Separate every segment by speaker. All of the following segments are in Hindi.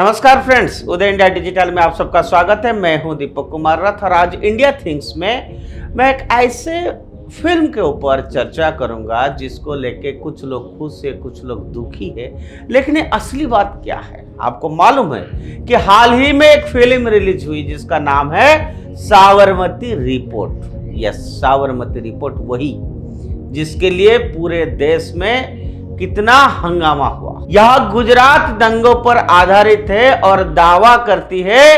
Speaker 1: नमस्कार फ्रेंड्स, उदय इंडिया डिजिटल में आप सबका स्वागत है। मैं हूं दीपक कुमार रथ और आज इंडिया थिंग्स में मैं एक ऐसे फिल्म के ऊपर चर्चा करूंगा जिसको लेके कुछ लोग खुश है, कुछ लोग दुखी है। लेकिन ये असली बात क्या है, आपको मालूम है कि हाल ही में एक फिल्म रिलीज हुई जिसका नाम है Sabarmati report. Yes, Sabarmati report, वही जिसके लिए पूरे देश में कितना हंगामा हुआ। यह गुजरात दंगों पर आधारित है और दावा करती है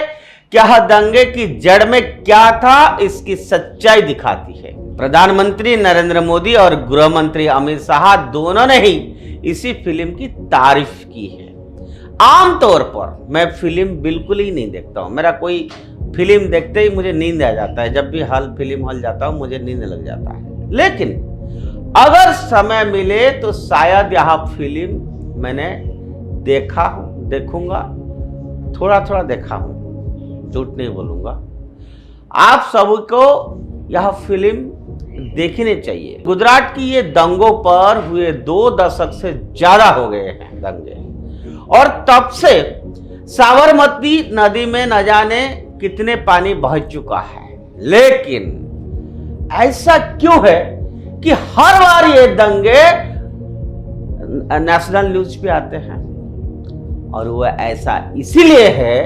Speaker 1: कि यह दंगे की जड़ में क्या था, इसकी सच्चाई दिखाती है। प्रधानमंत्री नरेंद्र मोदी और गृह मंत्री अमित शाह दोनों ने ही इसी फिल्म की तारीफ की है। आमतौर पर मैं फिल्म बिल्कुल ही नहीं देखता हूं। मेरा कोई फिल्म देखते ही मुझे नींद आ जाता है। जब भी फिल्म हॉल जाता हूं मुझे नींद लग जाता है। लेकिन अगर समय मिले तो शायद यह फिल्म मैंने देखूंगा, थोड़ा थोड़ा देखा हूं, झूठ नहीं बोलूंगा। आप सबको यह फिल्म देखनी चाहिए। गुजरात की ये दंगों पर हुए 2 दशक से ज्यादा हो गए हैं दंगे, और तब से साबरमती नदी में न जाने कितने पानी बह चुका है। लेकिन ऐसा क्यों है कि हर बार ये दंगे नेशनल न्यूज पे आते हैं? और वो ऐसा इसीलिए है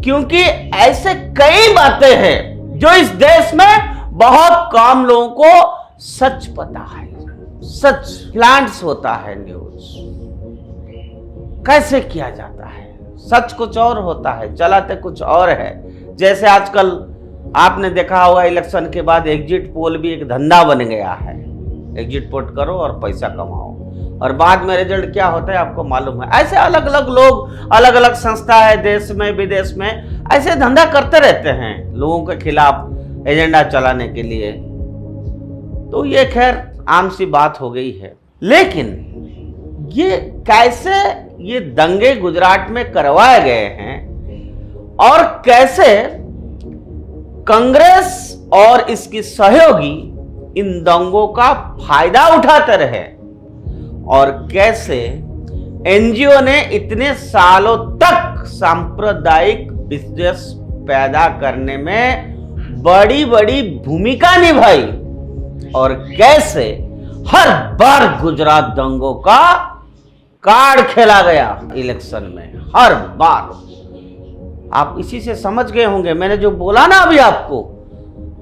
Speaker 1: क्योंकि ऐसे कई बातें हैं जो इस देश में बहुत कम लोगों को सच पता है। सच प्लांट्स होता है न्यूज, कैसे किया जाता है। सच कुछ और होता है, चलाते कुछ और है। जैसे आजकल आपने देखा होगा इलेक्शन के बाद एग्जिट पोल भी एक धंधा बन गया है। एग्जिट पोल करो और पैसा कमाओ, और बाद में रिजल्ट क्या होता है आपको मालूम है। ऐसे अलग अलग लोग, अलग अलग संस्था है देश में विदेश में, ऐसे धंधा करते रहते हैं लोगों के खिलाफ एजेंडा चलाने के लिए। तो ये खैर आम सी बात हो गई है। लेकिन ये कैसे ये दंगे गुजरात में करवाए गए हैं और कैसे कांग्रेस और इसकी सहयोगी इन दंगों का फायदा उठाते रहे, और कैसे एनजीओ ने इतने सालों तक सांप्रदायिक बिजनेस पैदा करने में बड़ी बड़ी भूमिका निभाई, और कैसे हर बार गुजरात दंगों का कार्ड खेला गया इलेक्शन में। हर बार आप इसी से समझ गए होंगे मैंने जो बोला ना अभी आपको,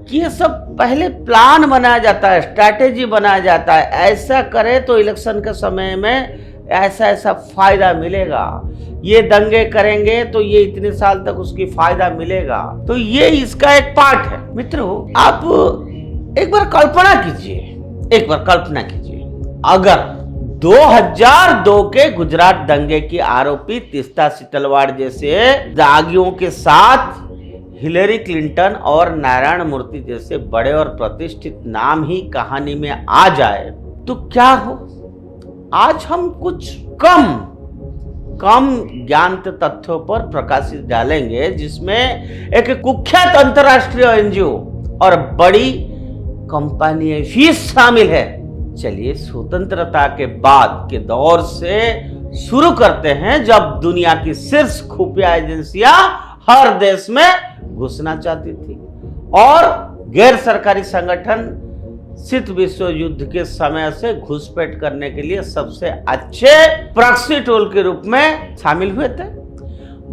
Speaker 1: कि ये सब पहले प्लान बनाया जाता है, स्ट्रैटेजी बनाया जाता है। ऐसा करे तो इलेक्शन के समय में ऐसा ऐसा फायदा मिलेगा, ये दंगे करेंगे तो ये इतने साल तक उसकी फायदा मिलेगा। तो ये इसका एक पार्ट है। मित्रों, आप एक बार कल्पना कीजिए, अगर 2002 के गुजरात दंगे की आरोपी तीस्ता सितलवाड़ जैसे दागियों के साथ हिलेरी क्लिंटन और नारायण मूर्ति जैसे बड़े और प्रतिष्ठित नाम ही कहानी में आ जाए तो क्या हो। आज हम कुछ कम ज्ञात तथ्यों पर प्रकाशित डालेंगे, जिसमें एक कुख्यात अंतरराष्ट्रीय एनजीओ और बड़ी कंपनी भी शामिल है। चलिए स्वतंत्रता के बाद के दौर से शुरू करते हैं, जब दुनिया की शीर्ष खुफिया एजेंसियां हर देश में घुसना चाहती थी, और गैर सरकारी संगठन शीत विश्व युद्ध के समय से घुसपैठ करने के लिए सबसे अच्छे प्रॉक्सी टूल के रूप में शामिल हुए थे।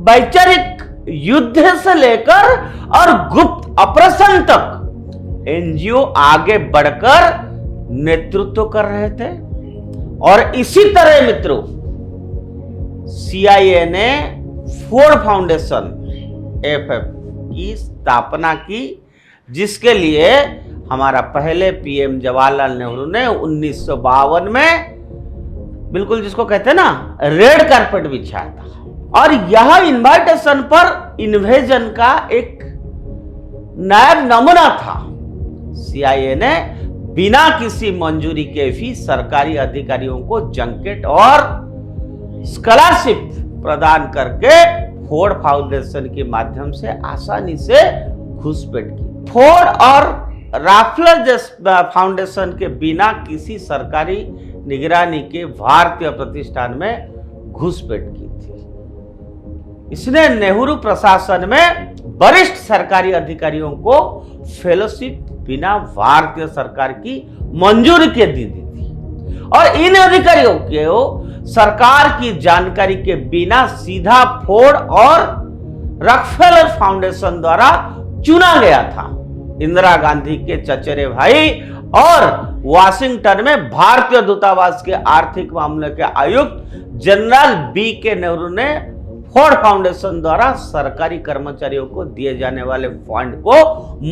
Speaker 1: वैचारिक युद्ध से लेकर और गुप्त ऑपरेशन तक एनजीओ आगे बढ़कर नेतृत्व कर रहे थे। और इसी तरह मित्रों, सीआईए ने फोर्ड फाउंडेशन FF की स्थापना की, जिसके लिए हमारा पहले पीएम जवाहरलाल नेहरू ने 1952 में बिल्कुल जिसको कहते हैं ना रेड कारपेट बिछाया था। और यह इन्वाइटेशन पर इन्वेजन का एक नायब नमूना था। सीआईए ने बिना किसी मंजूरी के भी सरकारी अधिकारियों को जंकेट और स्कॉलरशिप प्रदान करके फोर्ड फाउंडेशन के माध्यम से आसानी से घुसपैठ की। फोर्ड और राफलर फाउंडेशन के बिना किसी सरकारी निगरानी के भारतीय प्रतिष्ठान में घुसपैठ की थी। इसने नेहरू प्रशासन में वरिष्ठ सरकारी अधिकारियों को फेलोशिप बिना भारतीय सरकार की मंजूरी के दी थी और इन अधिकारियों को सरकार की जानकारी के बिना सीधा फोर्ड और रॉकफेलर फाउंडेशन द्वारा चुना गया था। इंदिरा गांधी के चचेरे भाई और वाशिंगटन में भारतीय दूतावास के आर्थिक मामलों के आयुक्त जनरल बी के नेहरू ने फोर्ड फाउंडेशन द्वारा सरकारी कर्मचारियों को दिए जाने वाले फंड को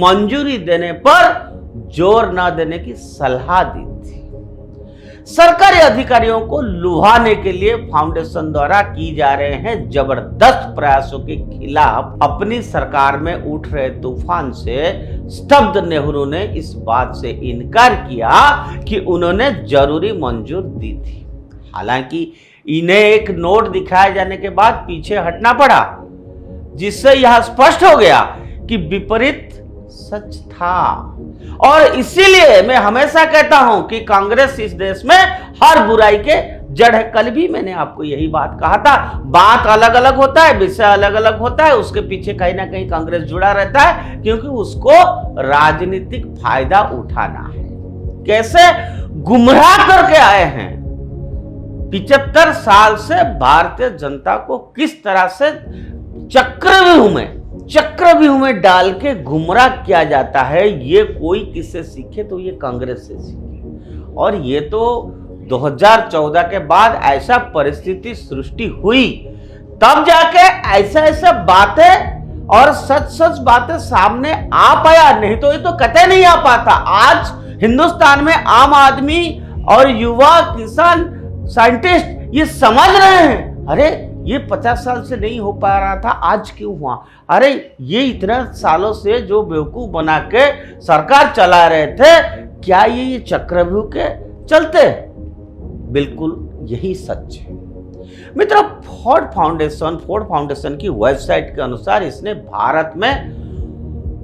Speaker 1: मंजूरी देने पर जोर न देने की सलाह दी थी। सरकारी अधिकारियों को लुभाने के लिए फाउंडेशन द्वारा की जा रहे हैं जबरदस्त प्रयासों के खिलाफ अपनी सरकार में उठ रहे तूफान से स्तब्ध नेहरू ने इस बात से इनकार किया कि उन्होंने जरूरी मंजूर दी थी। हालांकि इन्हें एक नोट दिखाए जाने के बाद पीछे हटना पड़ा, जिससे यह स्पष्ट हो गया कि विपरीत सच था। और इसीलिए मैं हमेशा कहता हूं कि कांग्रेस इस देश में हर बुराई के जड़ है। कल भी मैंने आपको यही बात कहा था। बात अलग अलग होता है, विषय अलग अलग होता है, उसके पीछे कहीं ना कहीं कांग्रेस जुड़ा रहता है, क्योंकि उसको राजनीतिक फायदा उठाना है। कैसे गुमराह करके आए हैं 75 साल से भारतीय जनता को किस तरह से चक्रव्यूह में डाल के गुमराह किया जाता है। ये कोई किससे सीखे तो ये कांग्रेस से सीखे। और ये तो 2014 के बाद ऐसा परिस्थिति सृष्टि हुई, तब जाके ऐसा बातें और सच बातें सामने आ पाया, नहीं तो ये तो कतई नहीं आ पाता। आज हिंदुस्तान में आम आदमी और युवा किसान साइंटिस्ट ये समझ रहे हैं, अरे ये 50 साल से नहीं हो पा रहा था, आज क्यों हुआ? अरे ये इतना सालों से जो बेवकूफ बना के सरकार चला रहे थे, क्या ये चक्रव्यूह के चलते? बिल्कुल यही सच है। मित्रों, फोर्ड फाउंडेशन की वेबसाइट के अनुसार इसने भारत में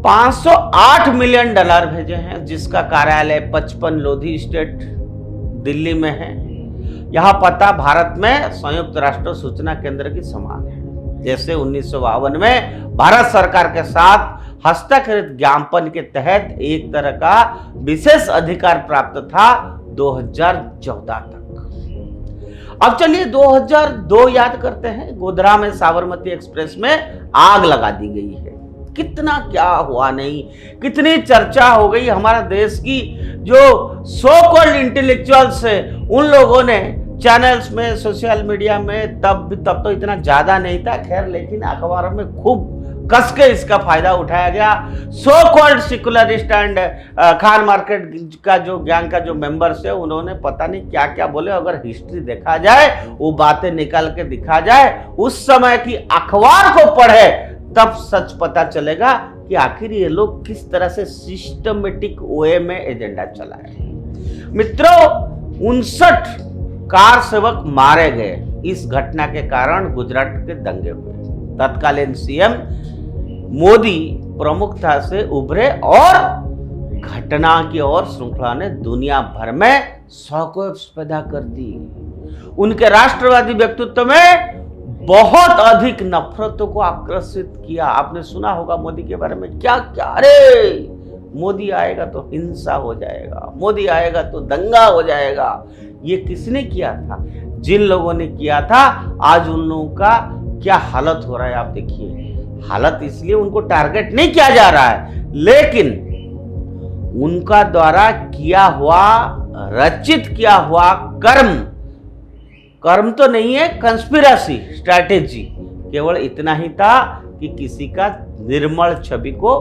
Speaker 1: 508 मिलियन डॉलर भेजे हैं, जिसका कार्यालय 55 लोधी स्टेट दिल्ली में है। यह पता भारत में संयुक्त राष्ट्र सूचना केंद्र की समान है। जैसे 1952 में भारत सरकार के साथ हस्तक्षेप ज्ञापन के तहत एक तरह का विशेष अधिकार प्राप्त था 2014 तक। अब चलिए 2002 याद करते हैं। गोधरा में साबरमती एक्सप्रेस में आग लगा दी गई है। कितना क्या हुआ नहीं, कितनी चर्चा हो गई। हमारा देश की जो सो कॉल्ड इंटेलेक्चुअल्स है, उन लोगों ने चैनल्स में, सोशल मीडिया में, तब तो इतना ज्यादा नहीं था खैर, लेकिन अखबारों में खूब कस के इसका फायदा उठाया गया। So called secularist and Khan market का जो गैंग का जो मेंबर्स है, उन्होंने पता नहीं क्या क्या बोले। अगर हिस्ट्री देखा जाए, वो बातें निकाल के दिखा जाए, उस समय की अखबार को पढ़े, तब सच पता चलेगा कि आखिर ये लोग किस तरह से सिस्टमेटिक वे में एजेंडा चलाए। मित्रों, 59 कार सेवक मारे गए। इस घटना के कारण गुजरात के दंगे हुए। तत्कालीन सीएम मोदी प्रमुखता से उभरे और घटना की और श्रृंखला ने दुनिया भर में शौक पैदा कर दी। उनके राष्ट्रवादी व्यक्तित्व में बहुत अधिक नफरतों को आकर्षित किया। आपने सुना होगा मोदी के बारे में क्या क्या, अरे मोदी आएगा तो हिंसा हो जाएगा, मोदी आएगा तो दंगा हो जाएगा। ये किसने किया था? जिन लोगों ने किया था, आज उन लोगों का क्या हालत हो रहा है आप देखिए। हालत इसलिए उनको टारगेट नहीं किया जा रहा है, लेकिन उनका द्वारा किया हुआ, रचित किया हुआ कर्म तो नहीं है, कंस्पिरेसी स्ट्रैटेजी केवल इतना ही था कि किसी का निर्मल छवि को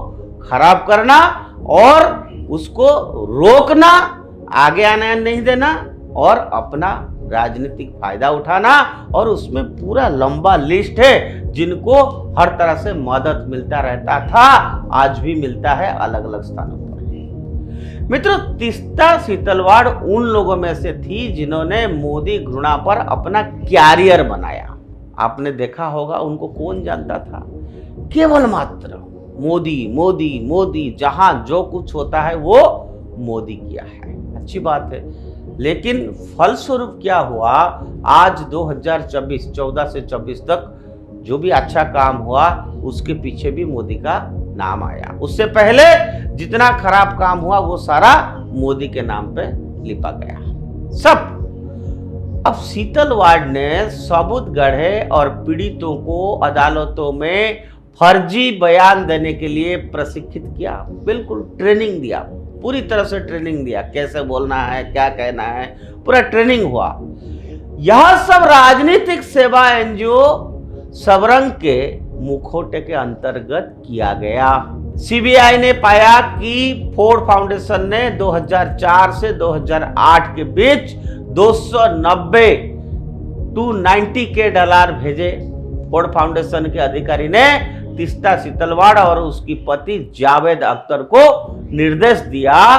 Speaker 1: खराब करना और उसको रोकना, आगे आने नहीं देना और अपना राजनीतिक फायदा उठाना। और उसमें पूरा लंबा लिस्ट है जिनको हर तरह से मदद मिलता रहता था, आज भी मिलता है अलग अलग स्थानों पर। मित्रों, तीस्ता सीतलवाड़ उन लोगों में से थी जिन्होंने मोदी घृणा पर अपना कैरियर बनाया। आपने देखा होगा, उनको कौन जानता था? केवल मात्र मोदी मोदी मोदी, जहां जो कुछ होता है वो मोदी किया है। अच्छी बात है, लेकिन फलस्वरूप क्या हुआ? आज 2024 14 से 24 तक जो भी अच्छा काम हुआ उसके पीछे भी मोदी का नाम आया। उससे पहले जितना खराब काम हुआ वो सारा मोदी के नाम पे लिपा गया सब। अब शीतल वार्ड ने सबूत गढ़े और पीड़ितों को अदालतों में फर्जी बयान देने के लिए प्रशिक्षित किया, बिल्कुल ट्रेनिंग दिया, पूरी तरह से ट्रेनिंग दिया, कैसे बोलना है, क्या कहना है, पूरा ट्रेनिंग हुआ। यह सब राजनीतिक सेवा एनजीओ सबरंग के मुखौटे के अंतर्गत किया गया। सीबीआई ने पाया कि फोर्ड फाउंडेशन ने 2004 से 2008 के बीच 290 के डॉलर भेजे। फोर्ड फाउंडेशन के अधिकारी ने तीस्ता शीतलवाड़ और उसकी पति जावेद अख्तर को निर्देश दिया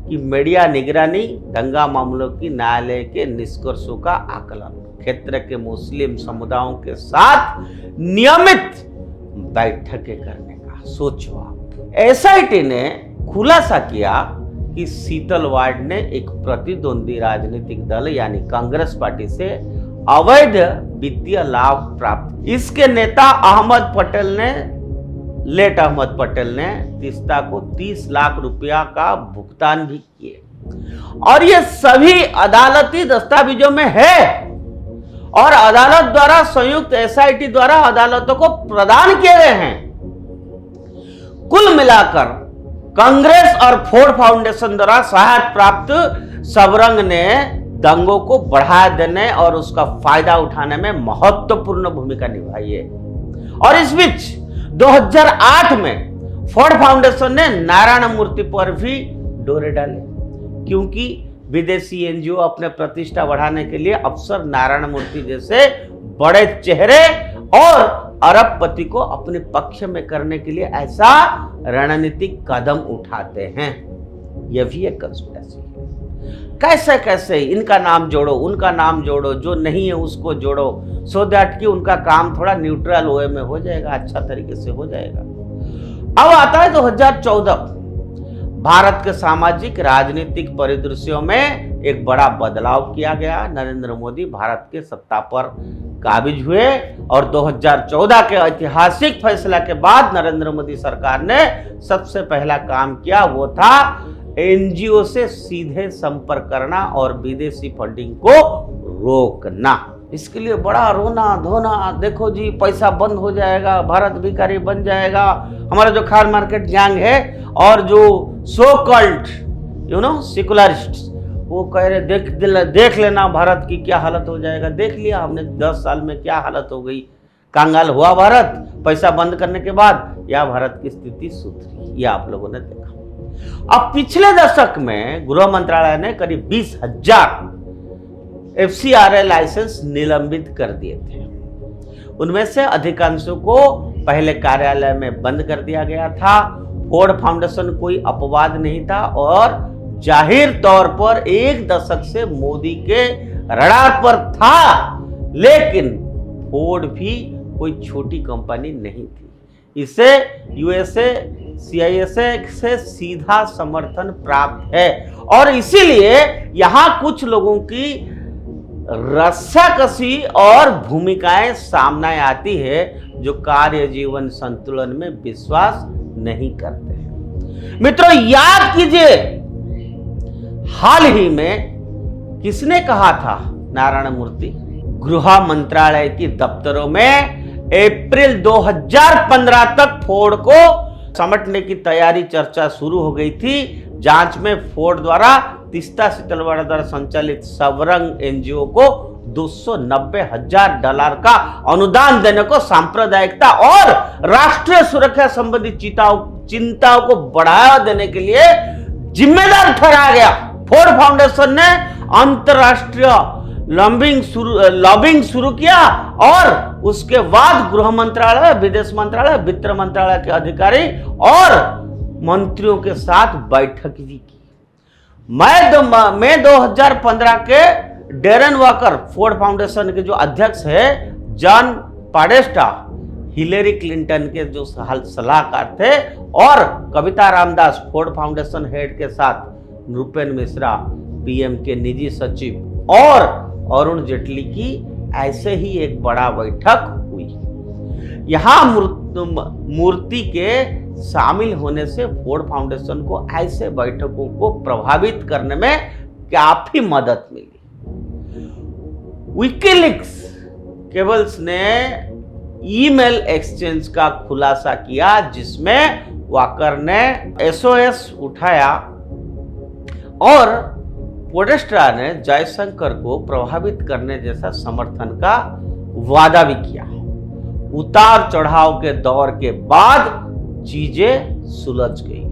Speaker 1: कि मीडिया निगरानी, दंगा मामलों की न्यायालय के निष्कर्षों का आकलन, क्षेत्र के मुस्लिम समुदायों के साथ नियमित बैठकें करने का। सोचो आप, एसआईटी ने खुलासा किया कि शीतल वार्ड ने एक प्रतिद्वंदी राजनीतिक दल यानी कांग्रेस पार्टी से अवैध वित्तीय लाभ प्राप्त। इसके नेता लेट अहमद पटेल ने तीस्ता को 30 लाख रुपया का भुगतान भी किए और ये सभी अदालती दस्तावेजों में है और अदालत द्वारा संयुक्त एसआईटी द्वारा अदालतों को प्रदान किए गए हैं। कुल मिलाकर कांग्रेस और फोर्ड फाउंडेशन द्वारा सहायता प्राप्त सबरंग ने दंगों को बढ़ा देने और उसका फायदा उठाने में महत्वपूर्ण भूमिका निभाई है। और इस बीच 2008 में फोर्ड फाउंडेशन ने नारायण मूर्ति पर भी डोरे डाले, क्योंकि विदेशी एनजीओ अपने प्रतिष्ठा बढ़ाने के लिए अफसर नारायण मूर्ति जैसे बड़े चेहरे और अरबपति को अपने पक्ष में करने के लिए ऐसा रणनीतिक कदम उठाते हैं। यह भी एक कंस्पिरेसी है। कैसे कैसे इनका नाम जोड़ो, उनका नाम जोड़ो, जो नहीं है उसको जोड़ो, सो दैट कि उनका काम थोड़ा न्यूट्रल वे में हो जाएगा, अच्छा तरीके से हो जाएगा। अब आता है 2014। भारत के सामाजिक राजनीतिक परिदृश्यों में एक बड़ा बदलाव किया गया। नरेंद्र मोदी भारत के सत्ता पर काबिज हुए और 2014 के ऐतिहासिक फैसला के बाद नरेंद्र मोदी सरकार ने सबसे पहला काम किया, वो था एनजीओ से सीधे संपर्क करना और विदेशी फंडिंग को रोकना। इसके लिए बड़ा रोना धोना, देखो जी पैसा बंद हो जाएगा, भारत भिखारी बन जाएगा, हमारा जो खान मार्केट गैंग है और जो सो कॉल्ड सेकुलरिस्ट वो कह रहे देख लेना भारत की क्या हालत हो जाएगा। देख लिया हमने 10 साल में क्या हालत हो गई, कंगाल हुआ भारत पैसा बंद करने के बाद, या भारत की स्थिति सुधरी, यह आप लोगों ने देखा। अब पिछले दशक में गृह मंत्रालय ने करीब 20,000 FCRA लाइसेंस निलंबित कर दिए थे। उनमें से अधिकांशों को पहले कार्यालय में बंद कर दिया गया था। फोर्ड फाउंडेशन कोई अपवाद नहीं था और जाहिर तौर पर एक दशक से मोदी के रडार पर था, लेकिन फोर्ड भी कोई छोटी कंपनी नहीं थी। इसे यूएसए सीआईएसए से सीधा समर्थन प्राप्त है और इसीलिए यहां कुछ लोगों की रस्साकसी और भूमिकाएं सामने आती है जो कार्य जीवन संतुलन में विश्वास नहीं करते हैं। मित्रों, याद कीजिए, हाल ही में किसने कहा था, नारायण मूर्ति, गृह मंत्रालय की दफ्तरों में अप्रैल 2015 तक फोर्ड को समेटने की तैयारी चर्चा शुरू हो गई थी। जांच में फोर्ड द्वारा तीस्ता शीतलवाड़ द्वारा संचालित सबरंग एनजीओ को $290,000 का अनुदान देने को सांप्रदायिकता और राष्ट्रीय सुरक्षा संबंधी चिंताओं को बढ़ावा देने के लिए जिम्मेदार ठहराया गया। फोर्ड फाउंडेशन ने अंतरराष्ट्रीय लॉबिंग शुरू किया और उसके बाद गृह मंत्रालय, विदेश मंत्रालय, वित्त मंत्रालय के अधिकारी और मंत्रियों के साथ बैठक भी की। मई 2015 के डेरन वॉकर, फोर्ड फाउंडेशन के जो अध्यक्ष है, जॉन पाडेस्टा, हिलेरी क्लिंटन के जो सलाहकार थे, और कविता रामदास, फोर्ड फाउंडेशन हेड के साथ नृपेंद्र मिश्रा, पीएम के निजी सचिव, और अरुण जेटली की ऐसे ही एक बड़ा बैठक हुई। यहां मूर्ति के शामिल होने से फोर्ड फाउंडेशन को ऐसे बैठकों को प्रभावित करने में काफी मदद मिली। विकीलीक्स केबल्स ने ईमेल एक्सचेंज का खुलासा किया जिसमें वाकर ने एसओएस उठाया और पोडेस्ट्रा ने जयशंकर को प्रभावित करने जैसा समर्थन का वादा भी किया। उतार चढ़ाव के दौर के बाद चीजें सुलझ गई।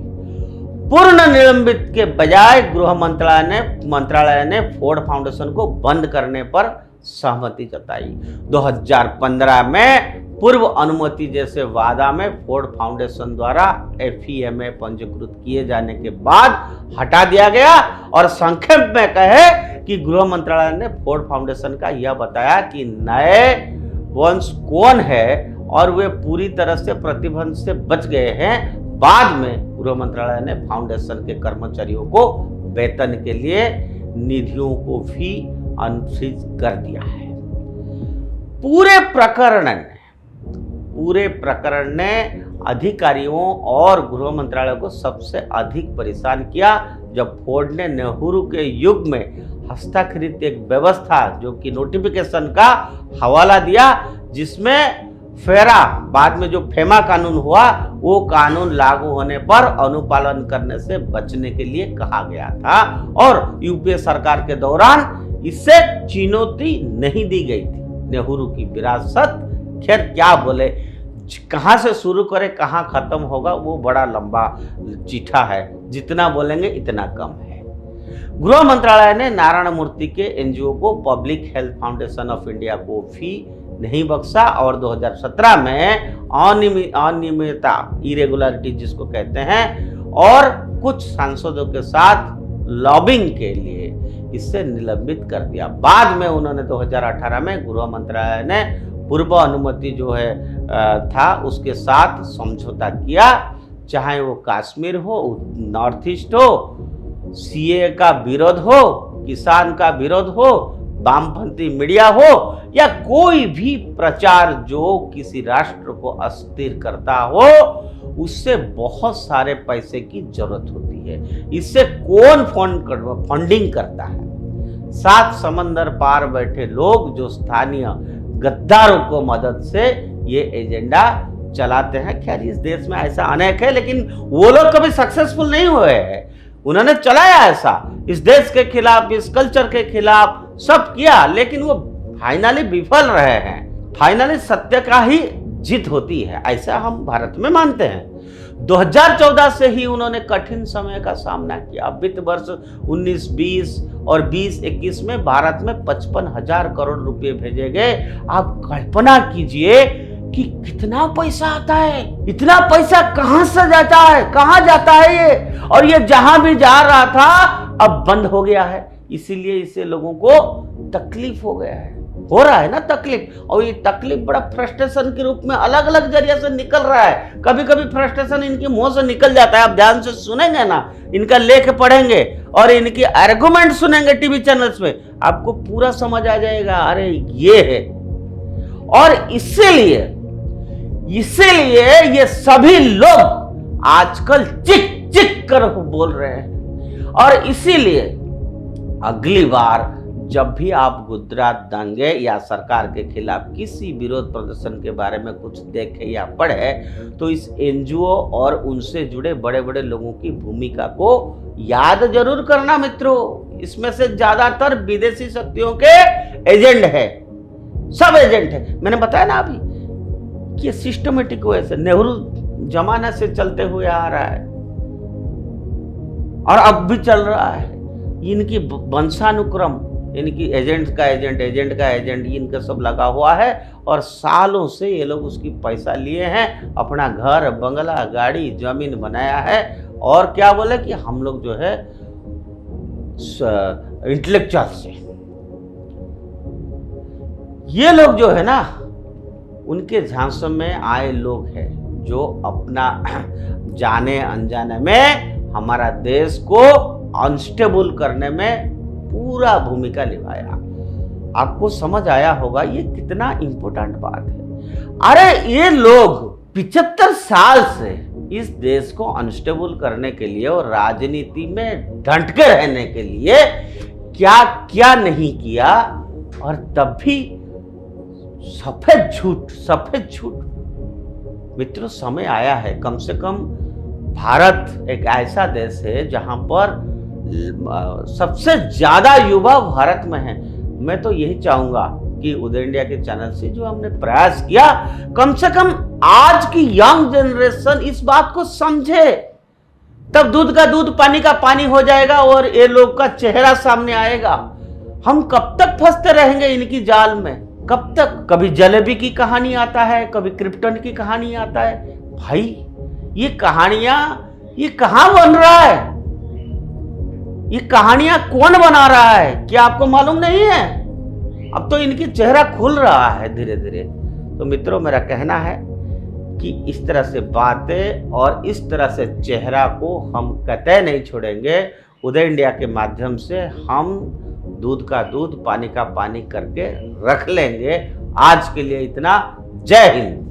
Speaker 1: पूर्ण निलंबित के बजाय गृह मंत्रालय ने फोर्ड फाउंडेशन को बंद करने पर सहमति जताई। 2015 में पूर्व अनुमति जैसे वादा में फोर्ड फाउंडेशन द्वारा FEMA पंजीकृत किए जाने के बाद हटा दिया गया। और संक्षेप में कहे कि गृह मंत्रालय ने फोर्ड फाउंडेशन का यह बताया कि नए वंश कौन है और वे पूरी तरह से प्रतिबंध से बच गए हैं। बाद में गृह मंत्रालय ने फाउंडेशन के कर्मचारियों को वेतन के लिए निधियों को भी अनफ्रीज कर दिया है। पूरे प्रकरण ने अधिकारियों और गृह मंत्रालय को सबसे अधिक परेशान किया जब फोर्ड ने नेहरू के युग में हस्ताक्षरित एक व्यवस्था जो कि नोटिफिकेशन का हवाला दिया, जिसमें फेरा बाद में जो फेमा कानून हुआ वो कानून लागू होने पर अनुपालन करने से बचने के लिए कहा गया था। और यूपीए सरकार के दौरान इससे चुनौती नहीं दी गई थी। नेहरू की विरासत, खैर क्या बोले, कहां से शुरू करे कहां खत्म होगा वो बड़ा लंबा चिट्ठा है, जितना बोलेंगे इतना कम है। गृह मंत्रालय ने नारायण मूर्ति के एनजीओ को public health foundation of India को भी नहीं बख्शा और 2017 में अनियमितता, इरेगुलरिटी जिसको कहते हैं, और कुछ सांसदों के साथ लॉबिंग के लिए इससे निलंबित कर दिया। बाद में उन्होंने 2018 में गृह मंत्रालय ने पूर्व अनुमति जो है था उसके साथ समझौता किया, चाहे वो कश्मीर हो, नॉर्थ ईस्ट हो, सीए का विरोध हो, किसान का विरोध हो, वामपंथी मीडिया हो या कोई भी प्रचार जो किसी राष्ट्र को अस्थिर करता हो, उससे बहुत सारे पैसे की जरूरत होती है। इससे कौन फंडिंग करता है? 7 समंदर पार बैठे लोग जो स्थानीय गद्दारों को मदद से ये एजेंडा चलाते हैं। खैर इस देश में ऐसा अनेक है, लेकिन वो लोग कभी सक्सेसफुल नहीं हुए हैं। उन्होंने चलाया ऐसा, इस देश के खिलाफ, इस कल्चर के खिलाफ सब किया, लेकिन वो फाइनली विफल रहे हैं। फाइनली सत्य का ही जीत होती है, ऐसा हम भारत में मानते हैं। 2014 से ही उन्होंने कठिन समय का सामना किया। वित्त वर्ष 19-20 और 20-21 में भारत में 55,000 करोड़ रुपए भेजे गए। आप कल्पना कीजिए कि कितना पैसा आता है, इतना पैसा कहां से जाता है, कहां जाता है ये, और ये जहां भी जा रहा था अब बंद हो गया है। इसीलिए इससे लोगों को तकलीफ हो गया है, हो रहा है ना तकलीफ, और ये तकलीफ बड़ा फ्रस्ट्रेशन के रूप में अलग अलग जरिए से निकल रहा है। कभी कभी फ्रस्ट्रेशन इनके मुंह से निकल जाता है, आप ध्यान से सुनेंगे ना, इनका लेख पढ़ेंगे और इनके आर्गुमेंट सुनेंगे टीवी चैनल्स में, आपको पूरा समझ आ जाएगा, अरे ये है। और इसीलिए ये सभी लोग आजकल चिक चिक कर बोल रहे हैं। और इसीलिए अगली बार जब भी आप गुजरात दंगे या सरकार के खिलाफ किसी विरोध प्रदर्शन के बारे में कुछ देखें या पढ़े, तो इस एनजीओ और उनसे जुड़े बड़े बड़े लोगों की भूमिका को याद जरूर करना मित्रों। इसमें से ज्यादातर विदेशी शक्तियों के एजेंट है, सब एजेंट है। मैंने बताया ना अभी कि सिस्टमेटिक वे से नेहरू जमाने से चलते हुए आ रहा है और अब भी चल रहा है। इनकी वंशानुक्रम, इनकी एजेंट का एजेंट इनका सब लगा हुआ है और सालों से ये लोग उसकी पैसा लिए हैं, अपना घर बंगला गाड़ी जमीन बनाया है। और क्या बोले कि हम लोग जो है इंटेलेक्चुअल से, ये लोग जो है ना उनके झांसे में आए लोग हैं जो अपना जाने अनजाने में हमारा देश को अनस्टेबल करने में पूरा भूमिका निभाया। आपको समझ आया होगा ये कितना इंपॉर्टेंट बात है। अरे ये लोग 75 साल से इस देश को अनस्टेबल करने के लिए और राजनीति में डट के रहने के लिए क्या क्या नहीं किया, और तब भी सफेद झूठ। मित्रों, समय आया है, कम से कम भारत एक ऐसा देश है जहां पर सबसे ज्यादा युवा भारत में है। मैं तो यही चाहूंगा कि उदय इंडिया के चैनल से जो हमने प्रयास किया, कम से कम आज की यंग जनरेशन इस बात को समझे, तब दूध का दूध पानी का पानी हो जाएगा और ये लोग का चेहरा सामने आएगा। हम कब तक फंसते रहेंगे इनकी जाल में? कब तक? कभी जलेबी की कहानी आता है, कभी क्रिप्टन की कहानी आता है। भाई ये कहानियां ये कहां बन रहा है? ये कहानियां कौन बना रहा है? क्या आपको मालूम नहीं है? अब तो इनकी चेहरा खुल रहा है धीरे धीरे। तो मित्रों, मेरा कहना है कि इस तरह से बातें और इस तरह से चेहरा को हम कतई नहीं छोड़ेंगे। उदय इंडिया के माध्यम से हम दूध का दूध पानी का पानी करके रख लेंगे। आज के लिए इतना। जय हिंद।